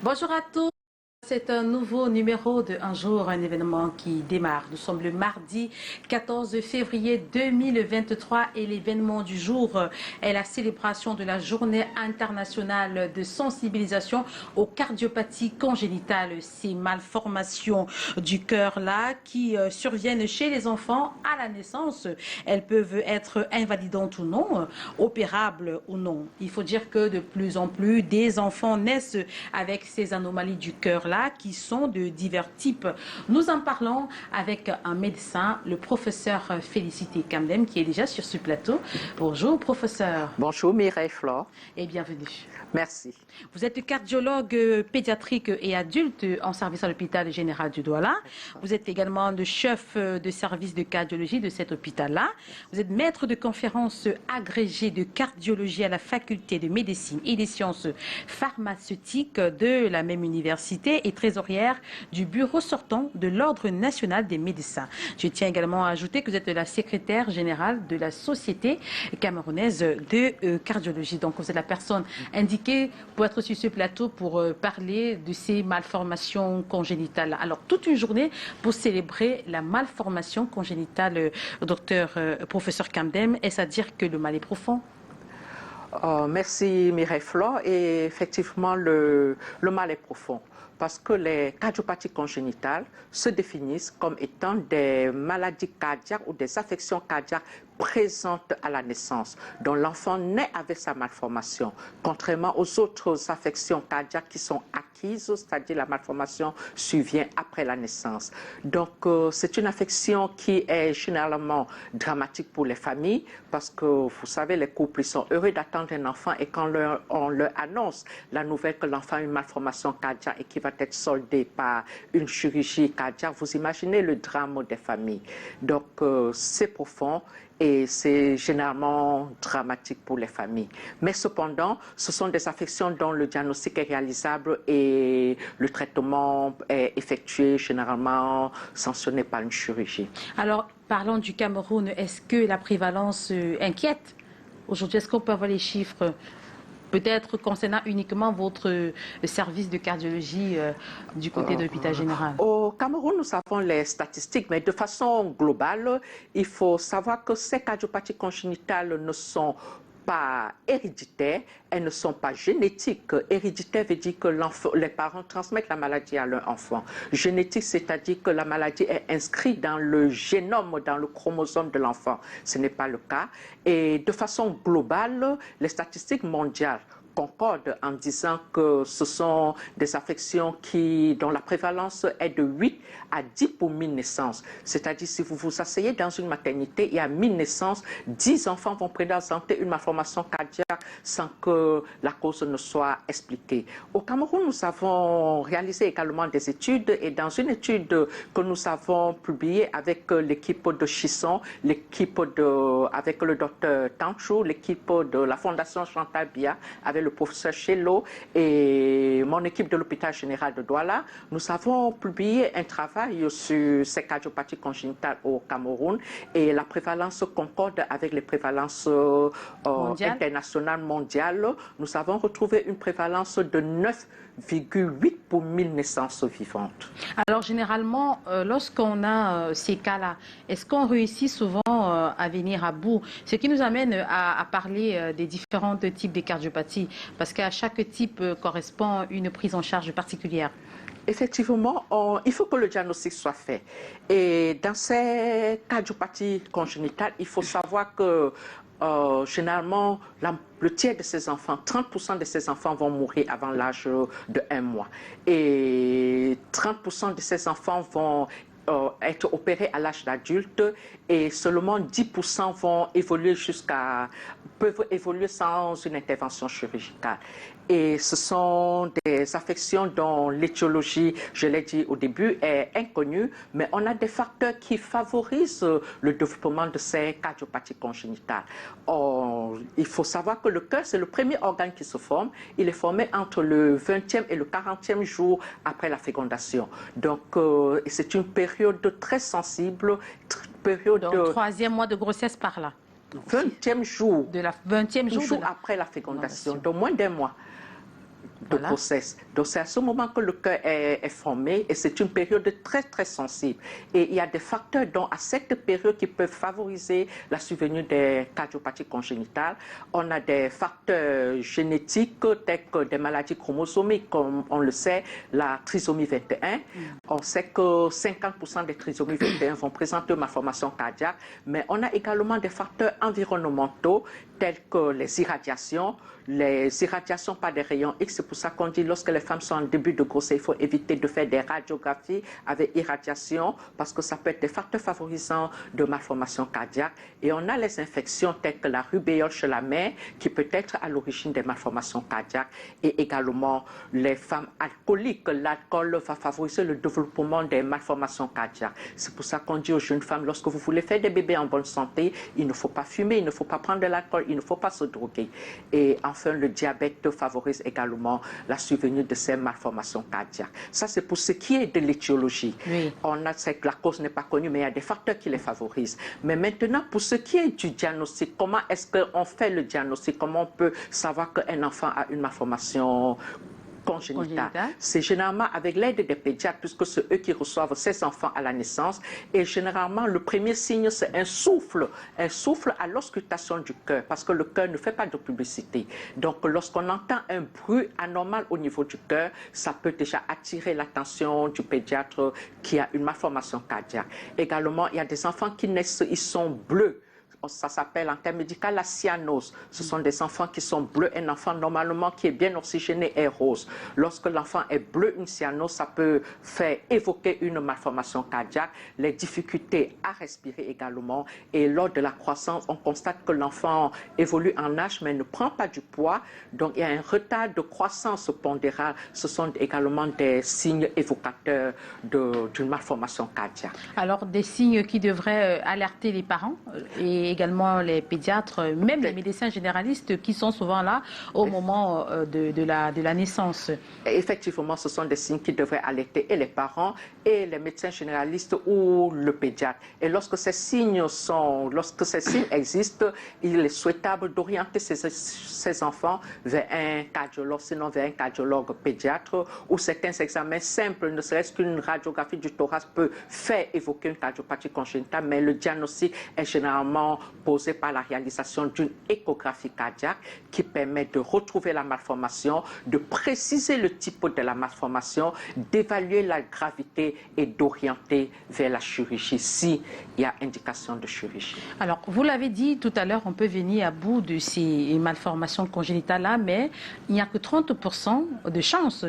Bonjour à tous. C'est un nouveau numéro de Un jour, un événement qui démarre. Nous sommes le mardi 14 février 2023 et l'événement du jour est la célébration de la journée internationale de sensibilisation aux cardiopathies congénitales, ces malformations du cœur-là qui surviennent chez les enfants à la naissance. Elles peuvent être invalidantes ou non, opérables ou non. Il faut dire que de plus en plus, des enfants naissent avec ces anomalies du cœur-là qui sont de divers types. Nous en parlons avec un médecin, le professeur Félicité Kamdem, qui est déjà sur ce plateau. Bonjour, professeur. Bonjour, Mireille Flore. Et bienvenue. Merci. Vous êtes cardiologue pédiatrique et adulte en service à l'hôpital général du Douala. Vous êtes également le chef de service de cardiologie de cet hôpital-là. Vous êtes maître de conférence agrégé de cardiologie à la faculté de médecine et des sciences pharmaceutiques de la même université et trésorière du bureau sortant de l'Ordre national des médecins. Je tiens également à ajouter que vous êtes la secrétaire générale de la Société camerounaise de cardiologie. Donc vous êtes la personne indiquée pour être sur ce plateau pour parler de ces malformations congénitales. Alors, toute une journée pour célébrer la malformation congénitale, professeur Kamdem. Est-ce à dire que le mal est profond? Merci Mireille Flore. Et effectivement, le mal est profond parce que les cardiopathies congénitales se définissent comme étant des maladies cardiaques ou des affections cardiaques présentes à la naissance, dont l'enfant naît avec sa malformation, contrairement aux autres affections cardiaques qui sont acquises, c'est-à-dire la malformation survient après la naissance. Donc, c'est une affection qui est généralement dramatique pour les familles parce que, vous savez, les couples ils sont heureux d'attendre un enfant et quand on leur annonce la nouvelle que l'enfant a une malformation cardiaque et qui va être soldée par une chirurgie cardiaque, vous imaginez le drame des familles. Donc, c'est profond. Et c'est généralement dramatique pour les familles. Mais cependant, ce sont des affections dont le diagnostic est réalisable et le traitement est effectué généralement sanctionné par une chirurgie. Alors, parlons du Cameroun. Est-ce que la prévalence inquiète aujourd'hui? Est-ce qu'on peut avoir les chiffres? Peut-être concernant uniquement votre service de cardiologie du côté de l'hôpital général. Au Cameroun, nous avons les statistiques, mais de façon globale, il faut savoir que ces cardiopathies congénitales ne sont pas héréditaires, elles ne sont pas génétiques. Héréditaire veut dire que les parents transmettent la maladie à leur enfant. Génétique, c'est-à-dire que la maladie est inscrite dans le génome, dans le chromosome de l'enfant. Ce n'est pas le cas. Et de façon globale, les statistiques mondiales concorde en disant que ce sont des affections dont la prévalence est de 8 à 10 pour 1000 naissances. C'est-à-dire, si vous vous asseyez dans une maternité, il y a 1000 naissances, 10 enfants vont présenter une malformation cardiaque sans que la cause ne soit expliquée. Au Cameroun, nous avons réalisé également des études et dans une étude que nous avons publiée avec l'équipe de Chisson, avec le docteur Tanchou, l'équipe de la Fondation Chantal Biya, avec le professeur Chello et mon équipe de l'hôpital général de Douala, nous avons publié un travail sur ces cardiopathies congénitales au Cameroun et la prévalence concorde avec les prévalences internationales mondiales. Nous avons retrouvé une prévalence de 9,8 pour 1000 naissances vivantes. Alors généralement, lorsqu'on a ces cas-là, est-ce qu'on réussit souvent à venir à bout? Ce qui nous amène à parler des différents types de cardiopathies, parce qu'à chaque type correspond une prise en charge particulière. Effectivement, il faut que le diagnostic soit fait. Et dans ces cardiopathies congénitales, il faut savoir que généralement, le tiers de ces enfants, 30% de ces enfants vont mourir avant l'âge de 1 mois. Et 30% de ces enfants vont être opérés à l'âge d'adulte et seulement 10% peuvent évoluer sans une intervention chirurgicale. Et ce sont des affections dont l'étiologie, je l'ai dit au début, est inconnue, mais on a des facteurs qui favorisent le développement de ces cardiopathies congénitales. Il faut savoir que le cœur, c'est le premier organe qui se forme. Il est formé entre le 20e et le 40e jour après la fécondation. Donc, c'est une période très sensible. Donc, 3e mois de grossesse par là. 20e jour. De la 20e jour après la fécondation, donc moins d'1 mois. de grossesse. Donc c'est à ce moment que le cœur est formé et c'est une période très très sensible. Et il y a des facteurs dont à cette période qui peuvent favoriser la survenue des cardiopathies congénitales. On a des facteurs génétiques tels que des maladies chromosomiques, comme on le sait, la trisomie 21. On sait que 50% des trisomies 21 vont présenter une malformation cardiaque, mais on a également des facteurs environnementaux tels que les irradiations par des rayons X. C'est pour ça qu'on dit lorsque les femmes sont en début de grossesse, il faut éviter de faire des radiographies avec irradiation parce que ça peut être des facteurs favorisants de malformations cardiaques. Et on a les infections telles que la rubéole chez la mère qui peut être à l'origine des malformations cardiaques et également les femmes alcooliques. L'alcool va favoriser le développement des malformations cardiaques. C'est pour ça qu'on dit aux jeunes femmes, lorsque vous voulez faire des bébés en bonne santé, il ne faut pas fumer, il ne faut pas prendre de l'alcool, il ne faut pas se droguer. Et enfin, le diabète favorise également la survenue de ces malformations cardiaques. Ça, c'est pour ce qui est de l'étiologie. Oui. On a, c'est que la cause n'est pas connue, mais il y a des facteurs qui les favorisent. Mais maintenant, pour ce qui est du diagnostic, comment est-ce qu'on fait le diagnostic? Comment on peut savoir qu'un enfant a une malformation congénitale? C'est généralement avec l'aide des pédiatres, puisque c'est eux qui reçoivent ces enfants à la naissance. Et généralement, le premier signe, c'est un souffle à l'auscultation du cœur, parce que le cœur ne fait pas de publicité. Donc, lorsqu'on entend un bruit anormal au niveau du cœur, ça peut déjà attirer l'attention du pédiatre qui a une malformation cardiaque. Également, il y a des enfants qui naissent, ils sont bleus. Ça s'appelle en termes médicaux la cyanose. Ce sont des enfants qui sont bleus. Un enfant normalement qui est bien oxygéné est rose. Lorsque l'enfant est bleu, une cyanose, ça peut faire évoquer une malformation cardiaque, les difficultés à respirer également. Et lors de la croissance, on constate que l'enfant évolue en âge mais ne prend pas du poids. Donc il y a un retard de croissance pondérale. Ce sont également des signes évocateurs d'une malformation cardiaque. Alors des signes qui devraient alerter les parents et également les pédiatres, même les médecins généralistes qui sont souvent là au moment de la naissance. Effectivement, ce sont des signes qui devraient alerter et les parents et les médecins généralistes ou le pédiatre. Et lorsque ces signes existent, il est souhaitable d'orienter ces enfants vers un cardiologue, sinon vers un cardiologue pédiatre, où certains examens simples, ne serait-ce qu'une radiographie du thorax, peut faire évoquer une cardiopathie congénitale, mais le diagnostic est généralement posé par la réalisation d'une échographie cardiaque qui permet de retrouver la malformation, de préciser le type de la malformation, d'évaluer la gravité et d'orienter vers la chirurgie s'il y a indication de chirurgie. Alors, vous l'avez dit tout à l'heure, on peut venir à bout de ces malformations congénitales-là, mais il n'y a que 30% de chances,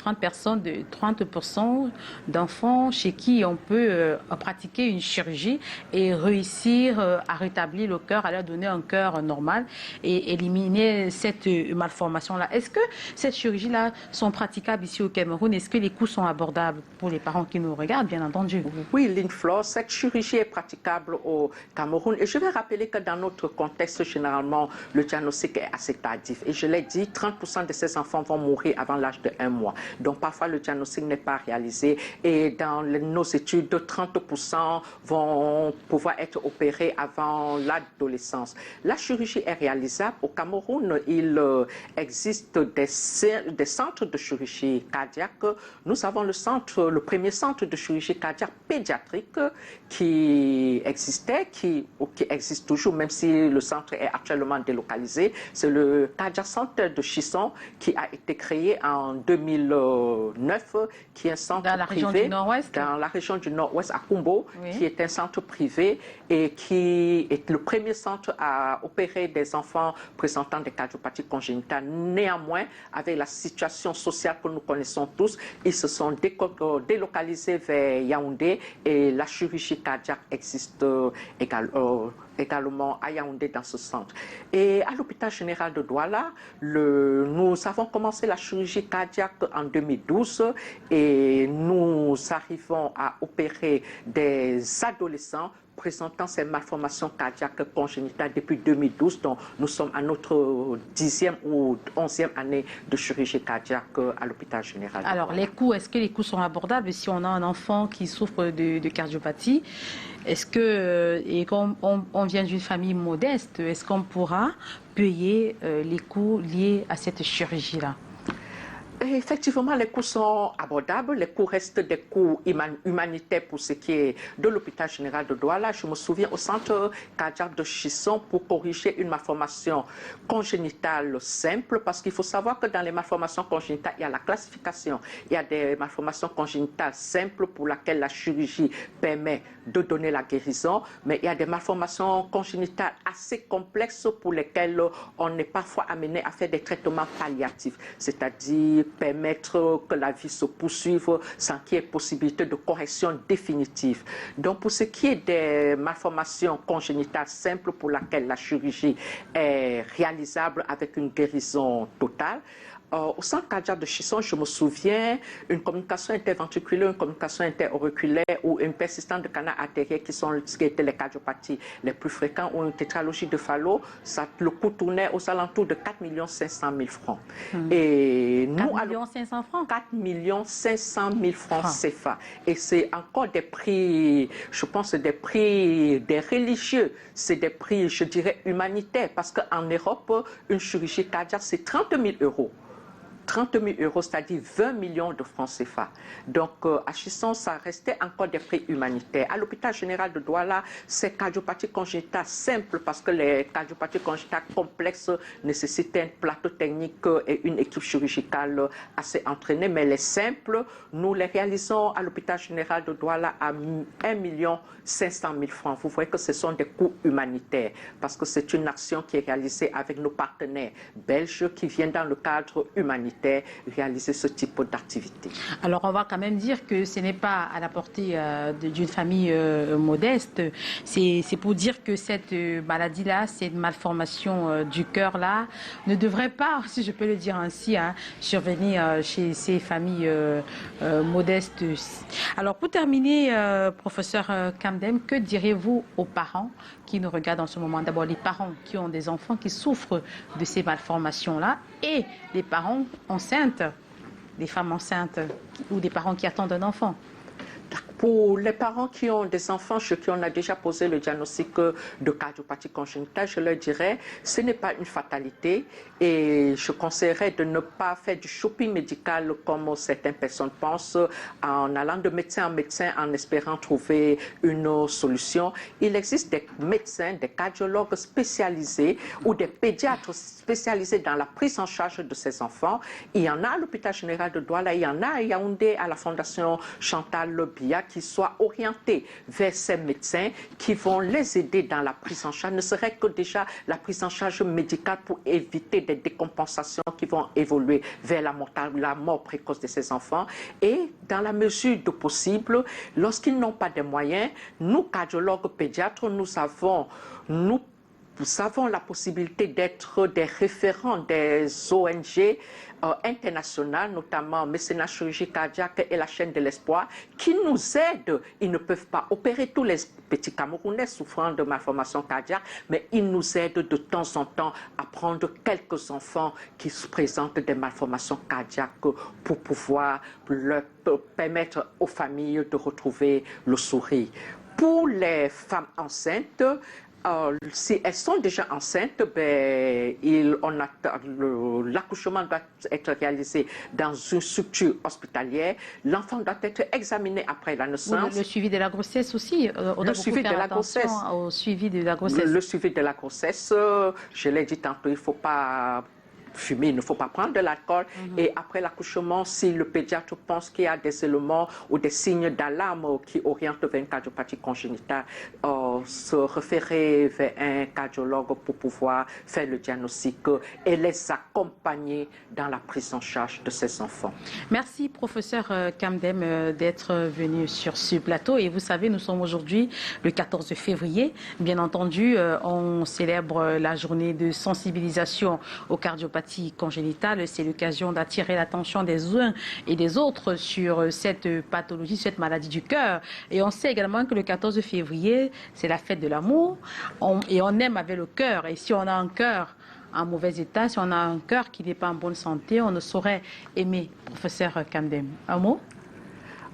30% d'enfants chez qui on peut pratiquer une chirurgie et réussir à rétablir le cœur, à leur donner un cœur normal et éliminer cette malformation-là. Est-ce que ces chirurgies-là sont praticables ici au Cameroun? Est-ce que les coûts sont abordables pour les parents qui nous regardent, bien entendu? Oui, Lynn-Flore, cette chirurgie est praticable au Cameroun. Et je vais rappeler que dans notre contexte, généralement, le diagnostic est assez tardif. Et je l'ai dit, 30% de ces enfants vont mourir avant l'âge de 1 mois. Donc parfois, le diagnostic n'est pas réalisé. Et dans nos études, 30% vont pouvoir être opérés avant l'adolescence. La chirurgie est réalisable. Au Cameroun, il existe des centres de chirurgie cardiaque. Nous avons le premier centre de chirurgie cardiaque pédiatrique qui existait, qui existe toujours, même si le centre est actuellement délocalisé. C'est le Cardiac Center de Chisson qui a été créé en 2009, qui est un centre dans la privé. Région du Nord-Ouest. Dans la région du Nord-Ouest, à Kumbo, oui, qui est un centre privé et qui est le premier centre à opérer des enfants présentant des cardiopathies congénitales. Néanmoins, avec la situation sociale que nous connaissons tous, ils se sont délocalisés vers Yaoundé et la chirurgie cardiaque existe également à Yaoundé dans ce centre. Et à l'hôpital général de Douala, nous avons commencé la chirurgie cardiaque en 2012 et nous arrivons à opérer des adolescents présentant ces malformations cardiaques congénitales depuis 2012. Donc, nous sommes à notre 10e ou 11e année de chirurgie cardiaque à l'hôpital général. Alors, les coûts, est-ce que les coûts sont abordables si on a un enfant qui souffre de cardiopathie? Est-ce que, et quand on vient d'une famille modeste, est-ce qu'on pourra payer les coûts liés à cette chirurgie-là? Et effectivement, les coûts sont abordables. Les coûts restent des coûts humanitaires pour ce qui est de l'hôpital général de Douala. Je me souviens au centre cardiaque de Chisson pour corriger une malformation congénitale simple, parce qu'il faut savoir que dans les malformations congénitales, il y a la classification. Il y a des malformations congénitales simples pour lesquelles la chirurgie permet de donner la guérison, mais il y a des malformations congénitales assez complexes pour lesquelles on est parfois amené à faire des traitements palliatifs, c'est-à-dire permettre que la vie se poursuive sans qu'il y ait possibilité de correction définitive. Donc pour ce qui est des malformations congénitales simples pour lesquelles la chirurgie est réalisable avec une guérison totale, au centre cardiaque de Chisson, je me souviens, une communication interventriculaire, une communication interauriculaire ou une persistance de canal artériel qui étaient les cardiopathies les plus fréquentes, ou une tétralogie de Fallot, le coût tournait aux alentours de 4 500 000 francs. Et nous, 4 500 francs 4 500 000 francs CFA. Et c'est encore des prix, je pense, des prix des religieux. C'est des prix, je dirais, humanitaires. Parce qu'en Europe, une chirurgie cardiaque, c'est 30 000 euros. 30 000 euros, c'est-à-dire 20 millions de francs CFA. Donc, à Chisson, ça restait encore des prix humanitaires. À l'hôpital général de Douala, c'est cardiopathie congénitale simple, parce que les cardiopathies congénitales complexes nécessitent un plateau technique et une équipe chirurgicale assez entraînée. Mais les simples, nous les réalisons à l'hôpital général de Douala à 1 500 000 francs. Vous voyez que ce sont des coûts humanitaires, parce que c'est une action qui est réalisée avec nos partenaires belges qui viennent dans le cadre humanitaire réaliser ce type d'activité. Alors on va quand même dire que ce n'est pas à la portée d'une famille modeste. C'est pour dire que cette maladie-là, cette malformation du cœur-là, ne devrait pas, si je peux le dire ainsi, survenir chez ces familles modestes. Alors pour terminer, professeur Kamdem, que direz-vous aux parents qui nous regardent en ce moment? D'abord les parents qui ont des enfants qui souffrent de ces malformations-là, et les parents enceintes, des femmes enceintes ou des parents qui attendent un enfant. Pour les parents qui ont des enfants chez qui on a déjà posé le diagnostic de cardiopathie congénitale, je leur dirais, ce n'est pas une fatalité, et je conseillerais de ne pas faire du shopping médical comme certaines personnes pensent, en allant de médecin en médecin en espérant trouver une solution. Il existe des médecins, des cardiologues spécialisés ou des pédiatres spécialisés dans la prise en charge de ces enfants. Il y en a à l'hôpital général de Douala, il y en a à Yaoundé à la fondation Chantal Biya, qui soient orientés vers ces médecins qui vont les aider dans la prise en charge, ne serait que déjà la prise en charge médicale pour éviter des décompensations qui vont évoluer vers la mort précoce de ces enfants. Et dans la mesure du possible, lorsqu'ils n'ont pas de moyens, nous, cardiologues pédiatres, nous avons la possibilité d'être des référents des ONG internationales, notamment Mécénat Chirurgie Cardiaque et la chaîne de l'espoir, qui nous aident. Ils ne peuvent pas opérer tous les petits Camerounais souffrant de malformations cardiaques, mais ils nous aident de temps en temps à prendre quelques enfants qui présentent des malformations cardiaques pour pouvoir leur permettre aux familles de retrouver le sourire. Pour les femmes enceintes, si elles sont déjà enceintes, l'accouchement doit être réalisé dans une structure hospitalière. L'enfant doit être examiné après la naissance. Le suivi de la grossesse aussi. Le suivi de la grossesse. Au suivi de la grossesse. Le suivi de la grossesse, je l'ai dit tantôt, il ne faut pas fumer, il ne faut pas prendre de l'alcool. Et après l'accouchement, si le pédiatre pense qu'il y a des éléments ou des signes d'alarme qui orientent vers une cardiopathie congénitale, se référer vers un cardiologue pour pouvoir faire le diagnostic et les accompagner dans la prise en charge de ces enfants. Merci, professeur Kamdem, d'être venu sur ce plateau. Et vous savez, nous sommes aujourd'hui le 14 février. Bien entendu, on célèbre la journée de sensibilisation aux cardiopathies congénitales. C'est l'occasion d'attirer l'attention des uns et des autres sur cette pathologie, cette maladie du cœur. Et on sait également que le 14 février, c'est la fête de l'amour. Et on aime avec le cœur. Et si on a un cœur en mauvais état, si on a un cœur qui n'est pas en bonne santé, on ne saurait aimer. Professeur Kamdem, un mot?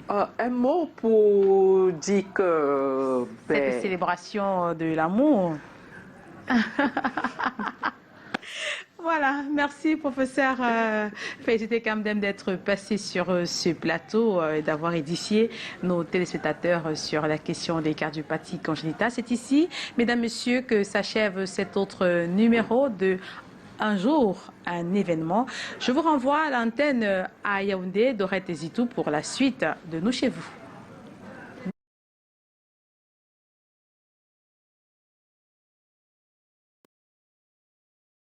Un mot pour dire que... Cette célébration de l'amour. Voilà, merci professeur Félicité Kamdem d'être passé sur ce plateau et d'avoir édifié nos téléspectateurs sur la question des cardiopathie congénitale. C'est ici, mesdames, messieurs, que s'achève cet autre numéro de Un jour, un événement. Je vous renvoie à l'antenne à Yaoundé, Dorette et Zitou pour la suite de Nous chez vous.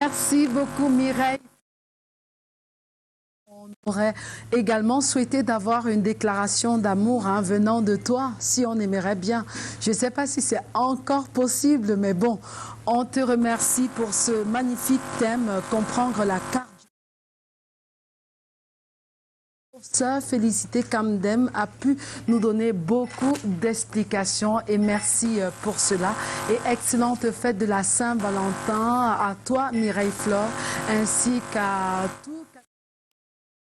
Merci beaucoup Mireille. On aurait également souhaité d'avoir une déclaration d'amour venant de toi, si on aimerait bien. Je ne sais pas si c'est encore possible, mais bon, on te remercie pour ce magnifique thème, comprendre la carte. Professeur Félicité Kamdem a pu nous donner beaucoup d'explications et merci pour cela. Et excellente fête de la Saint-Valentin à toi Mireille Flore ainsi qu'à tout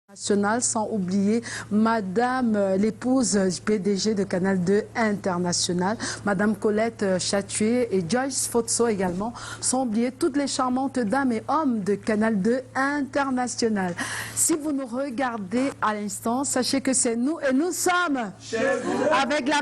national, sans oublier Madame l'épouse PDG de Canal 2 International, Madame Colette Chatué et Joyce Fotso également, sans oublier toutes les charmantes dames et hommes de Canal 2 International. Si vous nous regardez à l'instant, sachez que c'est nous et nous sommes chez vous avec la